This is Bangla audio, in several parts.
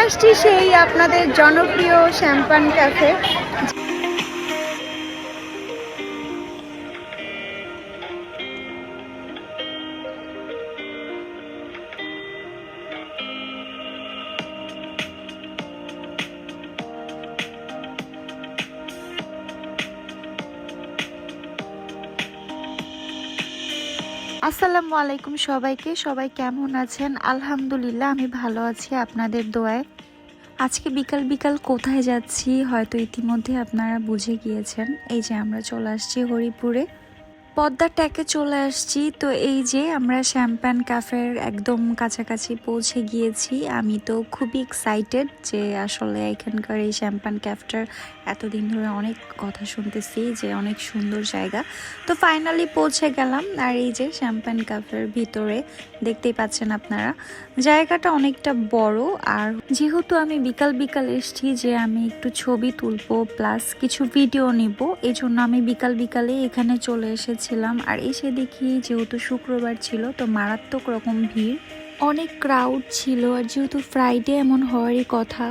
আসছি সেই আপনাদের জনপ্রিয় শ্যাম্পান ক্যাফে। আসসালামু আলাইকুম সবাইকে। সবাই কেমন আছেন? আলহামদুলিল্লাহ আমি ভালো আছি আপনাদের দোয়ায়। আজকে বিকাল বিকাল কোথায় যাচ্ছি হয়তো ইতিমধ্যে আপনারা বুঝে গিয়েছেন। এই যে আমরা চলে আসছি হরিপুরে, পদ্মার ট্যাকে চলে আসছি। তো এই যে আমরা শ্যাম্পান ক্যাফের একদম কাছাকাছি পৌঁছে গিয়েছি। আমি তো খুবই এক্সাইটেড যে আসলে এখানকার এই শ্যাম্পান ক্যাফটার এতদিন ধরে অনেক কথা শুনতেছি যে অনেক সুন্দর জায়গা। তো ফাইনালি পৌঁছে গেলাম। আর এই যে শ্যাম্পান ক্যাফের ভিতরে দেখতেই পাচ্ছেন আপনারা, জায়গাটা অনেকটা বড়। আর যেহেতু আমি বিকাল বিকাল এসেছি যে আমি একটু ছবি তুলবো প্লাস কিছু ভিডিও নিব, এই জন্য আমি বিকাল বিকালে এখানে চলে এসেছিলাম। আর এসে দেখি যেহেতু শুক্রবার ছিল তো মারাত্মক রকম ভিড়, অনেক ক্রাউড ছিল। আর যেহেতু ফ্রাইডে এমন হওয়ারই কথা।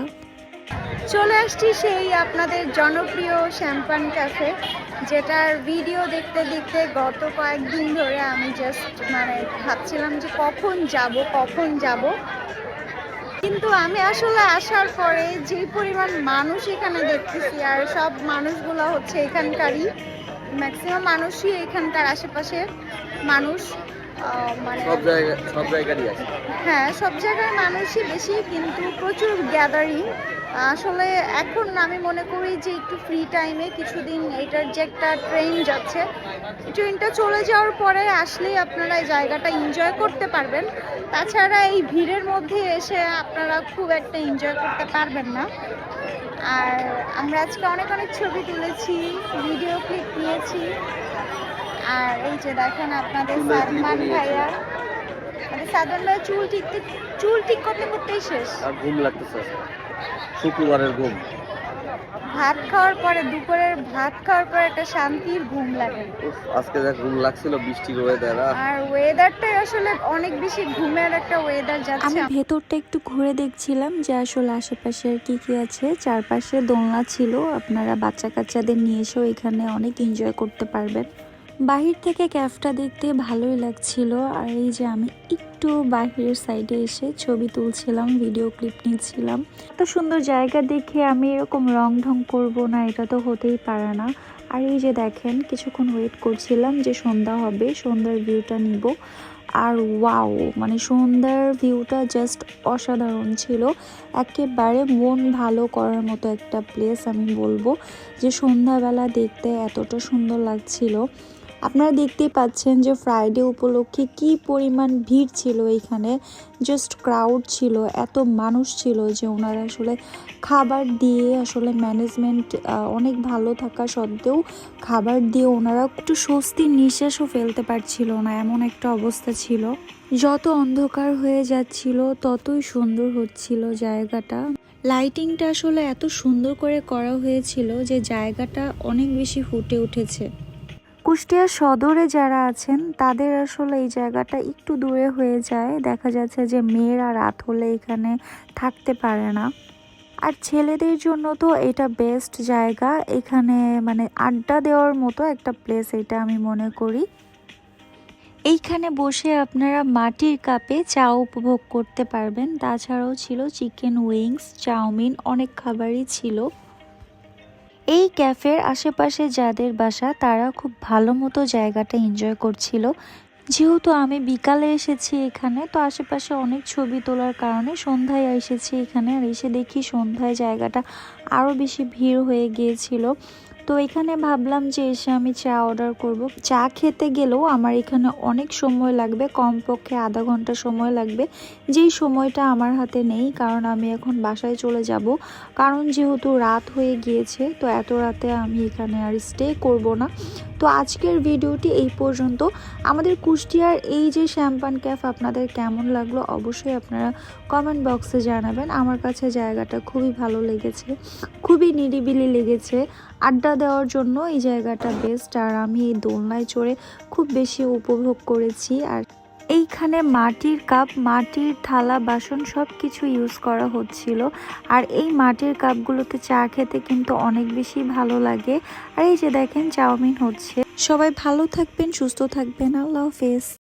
চলে আসছি সেই আপনাদের জনপ্রিয় শ্যাম্পান ক্যাফে, যেটার ভিডিও দেখতে দেখতে গত কয়েকদিন ধরে আমি জাস্ট ভাবছিলাম যে কখন যাব। কিন্তু আমি আসলে আসার পরে যে পরিমাণ মানুষ এখানে দেখতেছি, আর সব মানুষগুলো হচ্ছে এখানকারই, ম্যাক্সিমাম মানুষই এখানকার আশেপাশে মানুষ। সব জায়গারই আছে। হ্যাঁ, সব জায়গায় মানুষই বেশি, কিন্তু প্রচুর গ্যাদারিং। আসলে এখন আমি মনে করি যে একটু ফ্রি টাইমে কিছুদিন এটার যে একটা ট্রেন যাচ্ছে, ট্রেনটা চলে যাওয়ার পরে আসলেই আপনারা এই জায়গাটা এনজয় করতে পারবেন। তাছাড়া এই ভিড়ের মধ্যে এসে আপনারা খুব একটা এনজয় করতে পারবেন না। আর আমরা আজকে অনেক ছবি তুলেছি, ভিডিও ক্লিপ নিয়েছি। আর এই যে দেখেন আপনাদের সাদমান ভাইয়া, সাদমান ভাইয়া চুল ঠিক করতে করতেই শেষ। আর ঘুম লাগতেছে, শুক্রবারের ঘুম। ভাত খাওয়ার পরে, দুপুরের ভাত খাওয়ার পরে একটা শান্তির ঘুম লাগে। আজকে যা ঘুম লাগছিল, বৃষ্টির ওয়েদার, আর ওয়েদারটাই আসলে অনেক বেশি ঘুমের একটা ওয়েদার যাচ্ছে। আমি ভেতরটা একটু ঘুরে দেখছিলাম যে আসলে আশেপাশে আর কি আছে। চারপাশে দোলনা ছিল, আপনারা বাচ্চা কাচ্চাদের নিয়ে এসেও এখানে অনেক এনজয় করতে পারবেন। বাহির থেকে ক্যাফটা দেখতে ভালোই লাগছিল। আর এই যে আমি একটু বাহিরের সাইডে এসে ছবি তুলছিলাম, ভিডিও ক্লিপ নিচ্ছিলাম। এত সুন্দর জায়গা দেখে আমি এরকম রং ঢং করবো না, এটা তো হতেই পারে না। আর এই যে দেখেন কিছুক্ষণ ওয়েট করছিলাম যে সন্ধ্যা হবে, সন্ধ্যার ভিউটা নিব। আর ওয়াও, সন্ধ্যার ভিউটা জাস্ট অসাধারণ ছিল। একেবারে মন ভালো করার মতো একটা প্লেস। আমি বলবো যে সন্ধ্যাবেলা দেখতে এতটা সুন্দর লাগছিল। আপনারা দেখতেই পাচ্ছেন যে ফ্রাইডে উপলক্ষে কি পরিমাণ ভিড় ছিল এখানে, জাস্ট ক্রাউড ছিল, এত মানুষ ছিল যে ওনারা আসলে খাবার দিয়ে, আসলে ম্যানেজমেন্ট অনেক ভালো থাকা সত্ত্বেও খাবার দিয়ে ওনারা একটু স্বস্তির নিঃশ্বাসও ফেলতে পারছিল না, এমন একটা অবস্থা ছিল। যত অন্ধকার হয়ে যাচ্ছিল ততই সুন্দর হচ্ছিল জায়গাটা। লাইটিংটা আসলে এত সুন্দর করে করা হয়েছিল যে জায়গাটা অনেক বেশি ফুটে উঠেছে। কুষ্টিয়া সদরে যারা আছেন তাদের আসলে এই জায়গাটা একটু দূরে হয়ে যায়, দেখা যাচ্ছে যে মেয়েরা রাত হলে এখানে থাকতে পারে না। আর ছেলেদের জন্য তো এটা বেস্ট জায়গা, এখানে আড্ডা দেওয়ার মতো একটা প্লেস এটা আমি মনে করি। এইখানে বসে আপনারা মাটির কাপে চা উপভোগ করতে পারবেন। তাছাড়াও ছিল চিকেন উইংস, চাউমিন, অনেক খাবারই ছিল। এই ক্যাফের আশেপাশে যাদের বাসা তারা খুব ভালো মতো জায়গাটা এনজয় করছিল। যেহেতু আমি বিকালে এসেছি এখানে, তো আশেপাশে অনেক ছবি তোলার কারণে সন্ধ্যায় এসেছি এখানে। আর এসে দেখি সন্ধ্যায় জায়গাটা আরও বেশি ভিড় হয়ে গিয়েছিল। তো এখানে ভাবলাম যে এসে আমি চা অর্ডার করব। চা খেতে গেলেও আমার এখানে অনেক সময় লাগবে, কমপক্ষে আধা ঘন্টা সময় লাগবে, যেই সময়টা আমার হাতে নেই, কারণ আমি এখন বাসায় চলে যাব। কারণ যেহেতু রাত হয়ে গিয়েছে, তো এত রাতে আমি এখানে আর স্টে করব না। তো আজকের ভিডিওটি এই পর্যন্ত। আমাদের কুষ্টিয়ার এই যে শ্যাম্পান ক্যাফ আপনাদের কেমন লাগলো অবশ্যই আপনারা কমেন্ট বক্সে জানাবেন। আমার কাছে জায়গাটা খুবই ভালো লেগেছে, খুবই নিরিবিলি লেগেছে, আড্ডা দেওয়ার জন্য এই জায়গাটা বেস্ট। আর আমি এই দোলনায় চড়ে খুব বেশি উপভোগ করেছি। আর এইখানে মাটির কাপ, মাটির থালা বাসন সব কিছু ইউজ করা হচ্ছিল। আর এই মাটির কাপগুলোতে চা খেতে কিন্তু অনেক বেশি ভালো লাগে। আর এই যে দেখেন চাউমিন হচ্ছে। সবাই ভালো থাকবেন, সুস্থ থাকবেন। আল্লাহ হাফেজ।